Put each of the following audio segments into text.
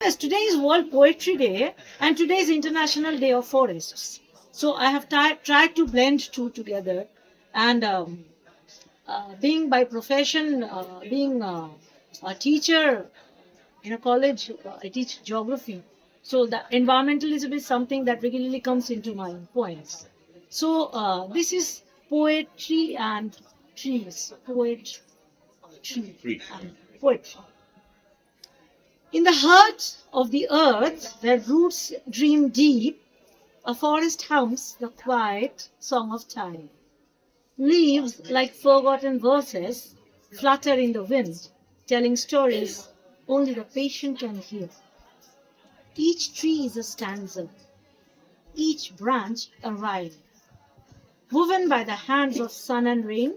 Yes, today is World Poetry Day and today is International Day of Forests. So I have tried to blend two together. And being by profession, being a teacher in a college, I teach geography. So the environmentalism is something that regularly comes into my poems. So this is poetry and trees, poetry and poetry. In the heart of the earth, where roots dream deep, a forest hums the quiet song of time. Leaves, like forgotten verses, flutter in the wind, telling stories only the patient can hear. Each tree is a stanza, each branch a rhyme, woven by the hands of sun and rain.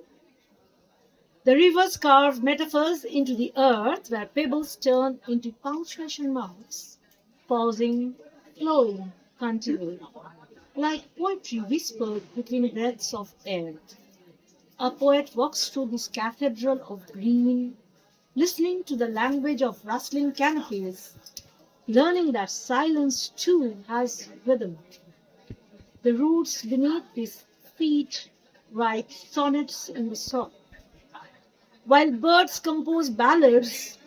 The rivers carve metaphors into the earth, where pebbles turn into punctuation marks, pausing, flowing, continuing, like poetry whispered between breaths of air. A poet walks through this cathedral of green, listening to the language of rustling canopies, learning that silence too has rhythm. The roots beneath his feet write sonnets in the soil, while birds compose ballads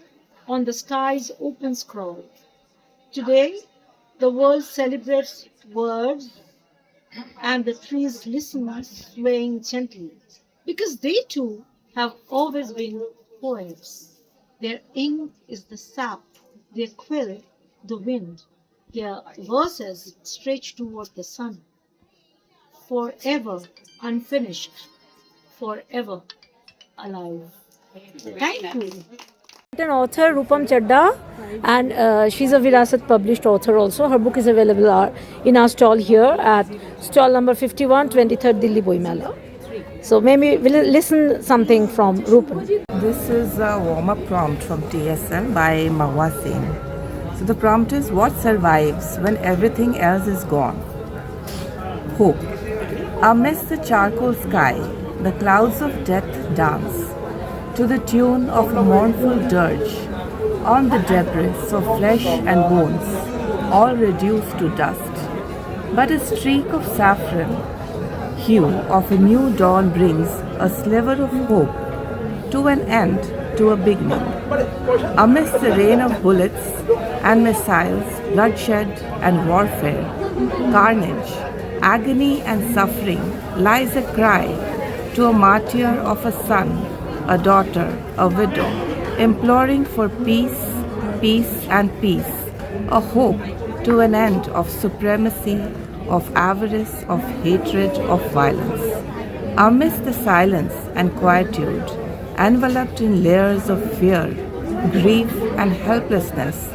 on the sky's open scroll. Today, the world celebrates words and the trees listen, swaying gently, because they too have always been poets. Their ink is the sap, their quill the wind, their verses stretch toward the sun, forever unfinished, forever alive. Thank you. An author, Rupam Chadda, and she's a Virasat published author also. Her book is available in our stall here at stall number 51, 23rd Delhi Boy Mela. So maybe we'll listen something from Rupam. This is a warm-up prompt from TSL by Mahua Sen. So the prompt is, what survives when everything else is gone? Hope. Amidst the charcoal sky, the clouds of death dance to the tune of a mournful dirge on the debris of flesh and bones, all reduced to dust. But a streak of saffron hue of a new dawn brings a sliver of hope to an end, to a beginning. Amidst the rain of bullets and missiles, bloodshed and warfare, carnage, agony and suffering, lies a cry to a martyr of a son, a daughter, a widow, imploring for peace, peace and peace, a hope to an end of supremacy, of avarice, of hatred, of violence. Amidst the silence and quietude, enveloped in layers of fear, grief and helplessness,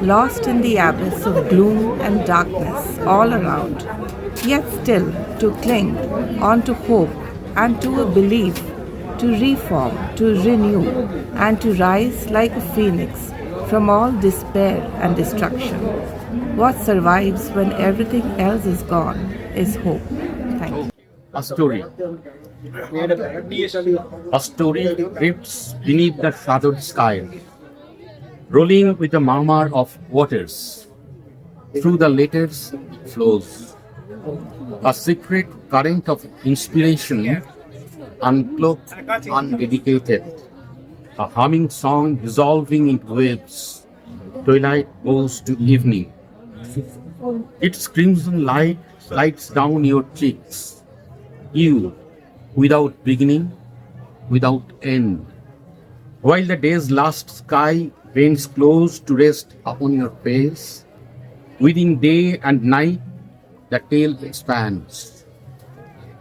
lost in the abyss of gloom and darkness all around, yet still to cling on to hope and to a belief, to reform, to renew, and to rise like a phoenix from all despair and destruction. What survives when everything else is gone is hope. Thank you. A story. A story drifts beneath the shadowed sky, rolling with a murmur of waters. Through the letters flows a secret current of inspiration, uncloaked, undedicated, a humming song dissolving into waves. Twilight goes to evening. Its crimson light lights down your cheeks. You, without beginning, without end. While the day's last sky bends close to rest upon your face, within day and night the tale expands,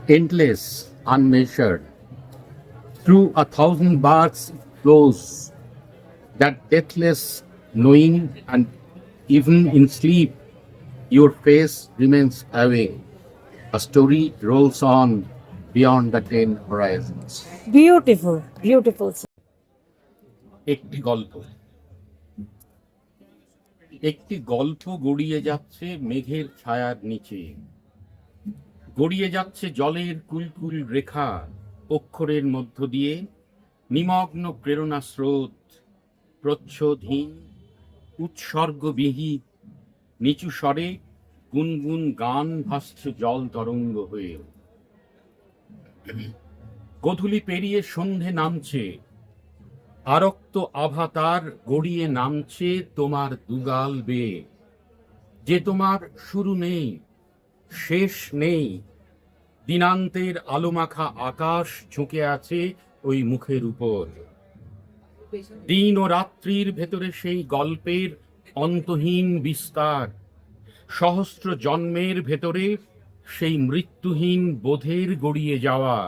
endless, unmeasured. Through 1,000 births it flows, that deathless knowing, and even in sleep your face remains awake. A story rolls on beyond the 10 horizons. Beautiful, beautiful. একটি গল্প একটি গল্প গড়িয়ে যাচ্ছে মেঘের ছায়ার নিচে, গড়িয়ে যাচ্ছে জলের কুলকুল রেখা, অক্ষরের মধ্য দিয়ে নিমগ্ন প্রেরণা স্রোত, প্রচ্ছদহীন উৎসর্গবিহী নিচু স্বরে গুনগুন গান ভাসছে জল তরঙ্গ হয়ে। গোধূলি পেরিয়ে সন্ধে নামছে, আরক্ত আভা তার গড়িয়ে নামছে তোমার দুগাল বেয়ে। যে তোমার শুরু নেই, শেষ নেই, দিনান্তের আলোমাখা আকাশ ঝুঁকে আছে ওই মুখের উপর। দিন ও রাত্রির ভেতরে সেই গল্পের অন্তহীন বিস্তার, সহস্র জন্মের ভেতরে সেই মৃত্যুহীন বোধের গড়িয়ে যাওয়া,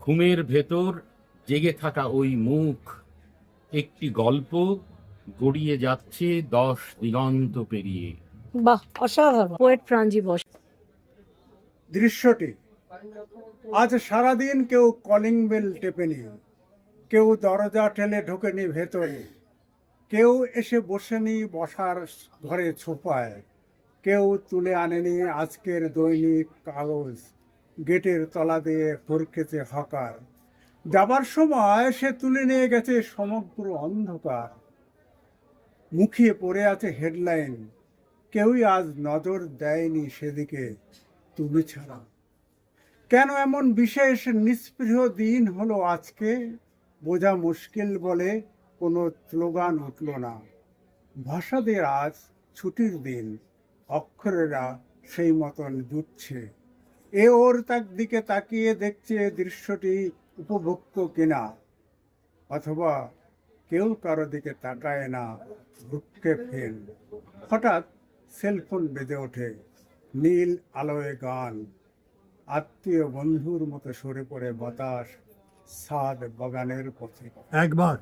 ঘুমের ভেতর জেগে থাকা ওই মুখ, একটি গল্প গড়িয়ে যাচ্ছে 10 দিগন্ত পেরিয়ে। বাহ, অসাধারণ। পোয়েট প্রাণজীব। দৃশ্যটি, আজ সারাদিন কেউ কলিং বেল টেপেনি, কেউ দরজা ঠেলে ঢোকেনি ভেতরে, কেউ এসে বসেনি বসার ঘরে ছোপায়, কেউ তুলে আনেনি আজকের দৈনিক কাগজ, গেটের তলা দিয়ে ফরকেছে হকার। যাবার সময় সে তুলে নিয়ে গেছে সমগ্র অন্ধকার। মুখিয়ে পড়ে আছে হেডলাইন, কেউই আজ নজর দেয়নি সেদিকে তুমি ছাড়া। কেন এমন বিশেষ নিস্পৃহ দিন হলো আজকে, বোঝা মুশকিল বলে কোনো স্লোগান উঠল না। ভাষাদের আজ ছুটির দিন, অক্ষরেরা সেই মতন জুটছে। এ ওর তার দিকে তাকিয়ে দেখছে দৃশ্যটি উপভোগ্য কিনা, অথবা কেউ কারো দিকে তাকায় না, ভ্রুক্ষেপ ফেল। হঠাৎ সেলফোন বেজে ওঠে, নীল আলোয় গান, আত্মীয় বন্ধুর মতো সরে পড়ে বাতাস সাদ বাগানের পথে। একবার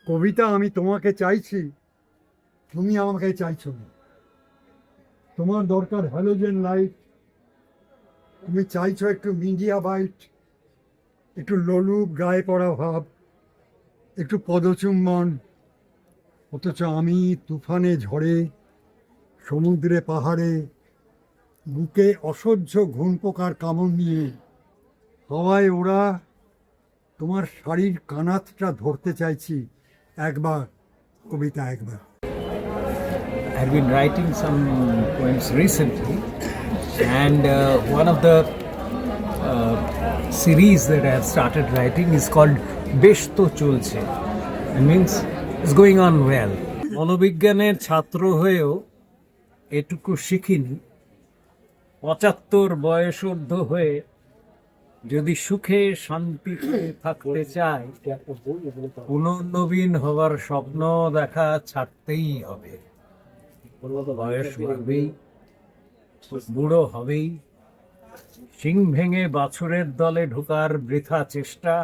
কবিতা, আমি তোমাকে চাইছি, তুমি আমাকে চাইছো না। তোমার দরকার হ্যালোজেন লাইট, তুমি চাইছো একটু মিডিয়া বাইট, একটু লোলুপ গায়ে পড়া ভাব, একটু পদচুম্বন। অথচ আমি তুফানে ঝড়ে, সমুদ্রে পাহাড়ে, বুকে অসহ্য ঘুণ পোকার কামড় নিয়ে হাওয়ায় ওরা তোমার শাড়ির কানাতটা ধরতে চাইছি। একবার কবিতা, একবার। I've been writing some poems recently, and one of the series that I have started writing is called Besh To Cholche. It means it's going on well. মনোবিজ্ঞানের ছাত্র হয়েও এটুকু শিখিনি, 75 বয়সোর্ধ হয়ে যদি সুখে শান্তিতে থাকতে চায়, পুনর্নবীন হবার স্বপ্ন দেখা ছাড়তেই হবে। বয়স বাড়বেই, বুড়ো হবেই, শিং ভেঙে বাছুরের দলে ঢোকার বৃথা চেষ্টা,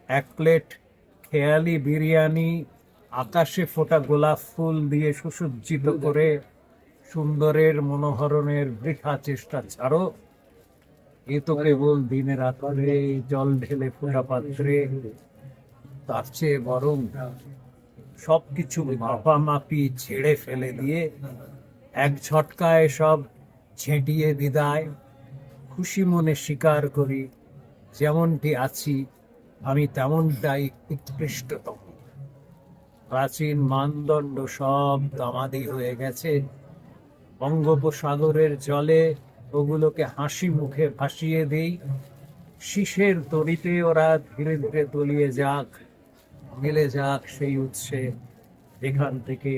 এক প্লেট খেয়ালি বিরিয়ানি আকাশে ফোটা গোলাপ ফুল দিয়ে সুসজ্জিত করে সুন্দরের মনোহরণের বৃথা চেষ্টা ছাড়ো। এ তো কেবল দিনে রাত্রে জল ঢেলে ফোটা পাত্রে। তার চেয়ে বরং সবকিছু মাপামাপি ছেড়ে ফেলে দিয়ে এক ঝটকায় সব ছেঁটিয়ে বিদায়, খুশি মনে স্বীকার করি যেমনটি আছি আমি তেমনটাই উৎকৃষ্টতম। প্রাচীন মানদণ্ড সব দামাদি হয়ে গেছে, বঙ্গোপসাগরের জলে ওগুলোকে হাসি মুখে ভাসিয়ে দেই। শীষের তরিতে ওরা ধীরে ধীরে তলিয়ে যাক, মিলে যাক সেই উৎসে যেখান থেকে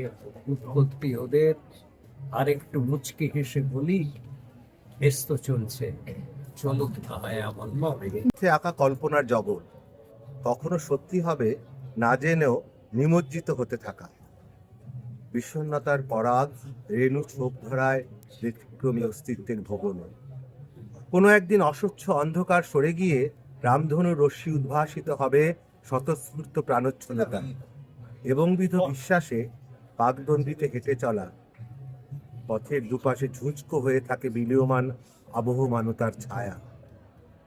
উৎপত্তি ওদের। আর একটু মুচকি হেসে বলি, বেশ তো চলছে, চলুক না হয় এমন ভাবে। আঁকা কল্পনার জগৎ কখনো সত্যি হবে না জেনেও নিমজ্জিত হতে থাকা। বিষণ্ণতার পরাগ রেণু ছোপ ধরায় ব্যতিক্রমী অস্তিত্বের ভবন। কোনো একদিন অস্বচ্ছ অন্ধকার সরে গিয়ে রামধনু রশ্মি উদ্ভাসিত হবে স্বতঃস্ফূর্ত প্রাণোচ্ছলতা এবং বিধ বিশ্বাসে পাকদণ্ডিতে হেঁটে চলা। পথের দুপাশে ঝুঁচকো হয়ে থাকে বিলীয়মান আবহমানতার ছায়া।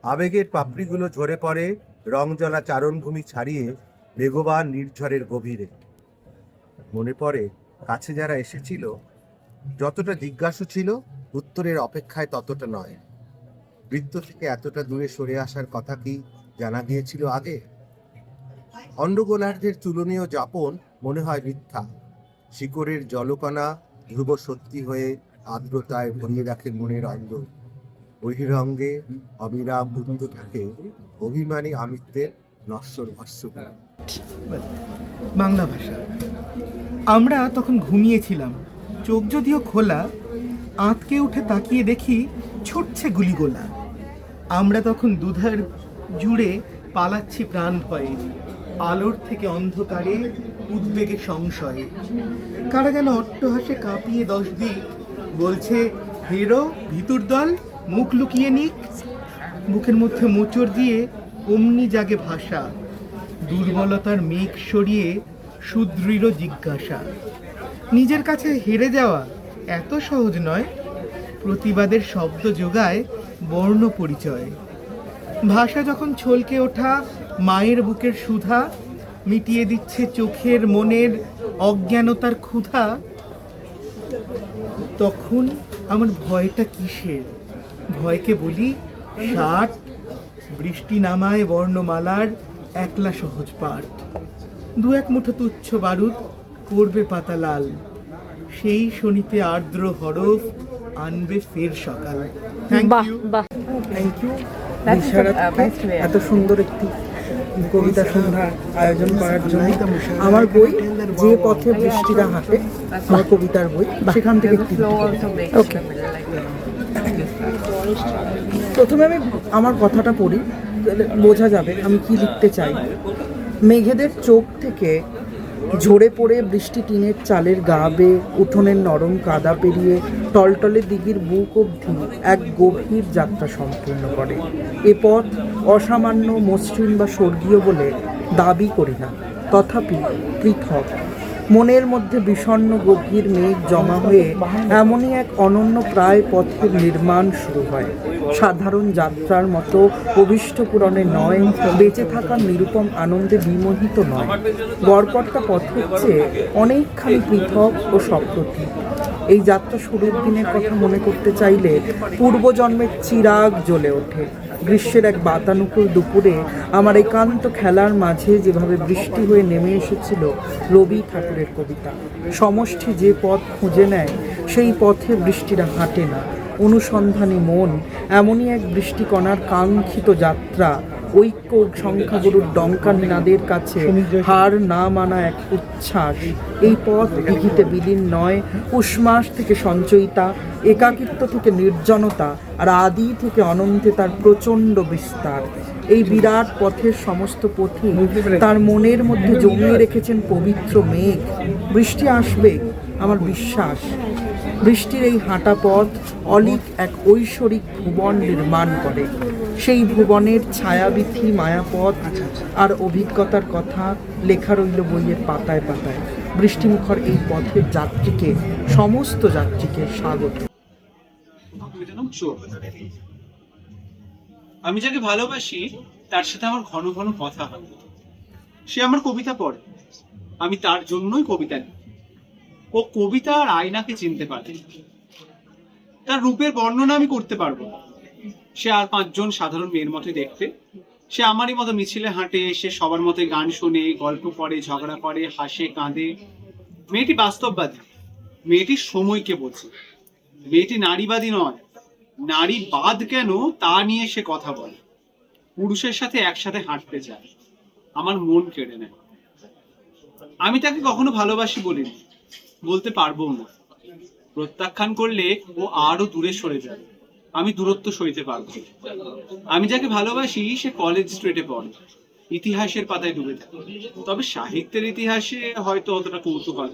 আবেগের পাপড়িগুলো ঝরে পড়ে রংজলা চারণভূমি ছাড়িয়ে বেগবান নির্ঝরের গভীরে। মনে পড়ে কাছে যারা এসেছিল, যতটা জিজ্ঞাসা ছিল উত্তরের অপেক্ষায় ততটা নয়। বৃত্ত থেকে এতটা দূরে সরে আসার কথা কি জানা গিয়েছিল আগে? অন্ডগোলার্ধের তুলনীয় যাপন মনে হয় মিথ্যা। শিকড়ের জলকণা ধ্রুব সত্যি হয়ে আর্দ্রতায় ভরিয়ে রাখে মনের অঙ্গ। বহিরঙ্গে অবিরাম উঠতে থাকে অভিমানী আমিত্বের নশ্বর ভাষ্যকে। বাংলা ভাষা। আমরা তখন ঘুমিয়েছিলাম, চোখ যদিও খোলা, আঁতকে উঠে তাকিয়ে দেখি ছুটছে গুলিগোলা। আমরা তখন দুধার জুড়ে পালাচ্ছি প্রাণ ভয়ে, আলোর থেকে অন্ধকারে, উদ্বেগে সংশয়ে। কারা যেন অট্টহাসে কাঁপিয়ে 10 দিক বলছে, হেরো ভিতর দল মুখ লুকিয়ে নিক। বুকের মধ্যে মোচড় দিয়ে অমনি জাগে ভাষা, দুর্বলতার মেঘ সরিয়ে সুদৃঢ় জিজ্ঞাসা। নিজের কাছে হেরে যাওয়া এত সহজ নয়, প্রতিবাদের শব্দ যোগায় বর্ণ পরিচয়। ভাষা যখন ছলকে ওঠা মায়ের বুকের সুধা, মিটিয়ে দিচ্ছে চোখের মনের অজ্ঞানতার ক্ষুধা, তখন আমার ভয়টা কিসের? ভয়কে বলি 60, বৃষ্টি নামায় বর্ণমালার একলা সহজ পাঠ। 2-1 মুঠো তুচ্ছ বারুদ করবে পাতা লাল, সেই শনিতে আর্দ্র হরফ আনবে ফের সকাল। থ্যাংক বাহ ইউ। বাহ। Thank you Nice to meet এত সুন্দর একটি কবিতা সন্ধ্যার আয়োজন করার জন্য। আমার বই যে পথে বৃষ্টিরা হাঁটে, আমার কবিতার বই, সেখান থেকে একটি Okay. প্রথমে আমি আমার কথাটা পড়ি, তাহলে বোঝা যাবে আমি কি লিখতে চাই। মেঘেদের চোখ থেকে ঝরে পড়ে বৃষ্টি টিনের চালের গা বেয়ে উঠোনের নরম কাদা পেরিয়ে টলটলে দিঘির বুক অবধি এক গভীর যাত্রা সম্পূর্ণ করে। এ পথ অসামান্য, মসৃণ বা স্বর্গীয় বলে দাবি করি না, তথাপি পৃথক। মনের মধ্যে বিষণ্ণ গভীর মেঘ জমা হয়ে এমনই এক অনন্য প্রায় পথের নির্মাণ শুরু হয়। সাধারণ যাত্রার মতো অভীষ্ট পূরণে নয়, বেঁচে থাকার নিরুপম আনন্দে বিমোহিত নয়। গড়পড়তা পথের চেয়ে অনেকখানি পৃথক ও সপ্রতিভ। এই যাত্রা শুরুর দিনের কথা মনে করতে চাইলে পূর্বজন্মের চিরাগ জ্বলে ওঠে। গ্রীষ্মের এক বাতানুকূল দুপুরে আমার একান্ত খেলার মাঝে যেভাবে বৃষ্টি হয়ে নেমে এসেছিল রবি ঠাকুরের কবিতা। সমষ্টি যে পথ খুঁজে নেয় সেই পথে বৃষ্টিরা হাঁটে না। অনুসন্ধানী মন এমনই এক বৃষ্টিকণার কাঙ্ক্ষিত যাত্রা, ঐক্য সংখ্যাগুরুর ডঙ্কানিনাদের কাছে হার না মানা এক উচ্ছ্বাস। এই পথ দিঘিতে বিলীন নয়, উষ্মাস থেকে সঞ্চয়িতা, একাকিত্ব থেকে নির্জনতা, আর আদি থেকে অনন্তে তার প্রচণ্ড বিস্তার। এই বিরাট পথের সমস্ত পথে তার মনের মধ্যে জমিয়ে রেখেছেন পবিত্র মেঘ। বৃষ্টি আসবে আমার বিশ্বাস। বৃষ্টির এই হাঁটা পথ অলিক এক ঐশ্বরিক ভুবন নির্মাণ করে। সেই ভুবনের ছায়াবিথি মায়াপথ আর অভিজ্ঞতার কথা লেখা রইল বইয়ের পাতায় পাতায়। বৃষ্টিমুখর এই পথের যাত্রীকে, সমস্ত যাত্রীকে স্বাগত। আমি যাকে ভালোবাসি তার সাথে আমার ঘন ঘন কথা হয়। সে আমার কবিতা পড়ে, আমি তার জন্যই কবিতা লিখি। ও কবিতা আর আয়নাকে চিনতে পারে, তার রূপের বর্ণনা আমি করতে পারবো না। সে আর 5 জন সাধারণ মেয়ের মতো দেখতে। সে আমারই মতো মিছিলে হাঁটে, সে সবার মতো গান শোনে, গল্প করে, ঝগড়া করে, হাসে, কাঁদে। মেয়েটি বাস্তববাদী, মেয়েটি সময়কে বোঝে। মেয়েটি নারীবাদী নয়, নারীবাদ কেন তা নিয়ে সে কথা বলে। পুরুষের সাথে একসাথে হাঁটতে চায়, আমার মন কেড়ে নেয়। আমি তাকে কখনো ভালোবাসি বলিনি, বলতে পারবো না। প্রত্যাখ্যান করলে ও আরো দূরে সরে যাবে, আমি দূরত্ব সইতে পারবো। আমি যাকে ভালোবাসি সে কলেজ স্ট্রিটে পড়ে, ইতিহাসের পাতায় ডুবে থাকে, তবে সাহিত্যের ইতিহাসে হয়তো অতটা কৌতূহল।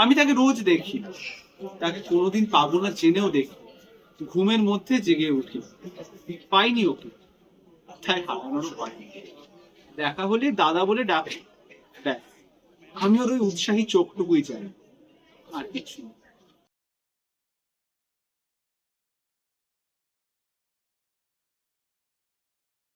আমি তাকে রোজ দেখি, তাকে কোনোদিন পাবো না জেনেও দেখি। ঘুমের মধ্যে জেগে উঠি, পাইনি ওকে, তাই হারানোরও পাইনি। দেখা হলে দাদা বলে ডাকে, ব্যাস। আমি ওর ওই উৎসাহী চোখটুকুই চাই, আর কিছু না।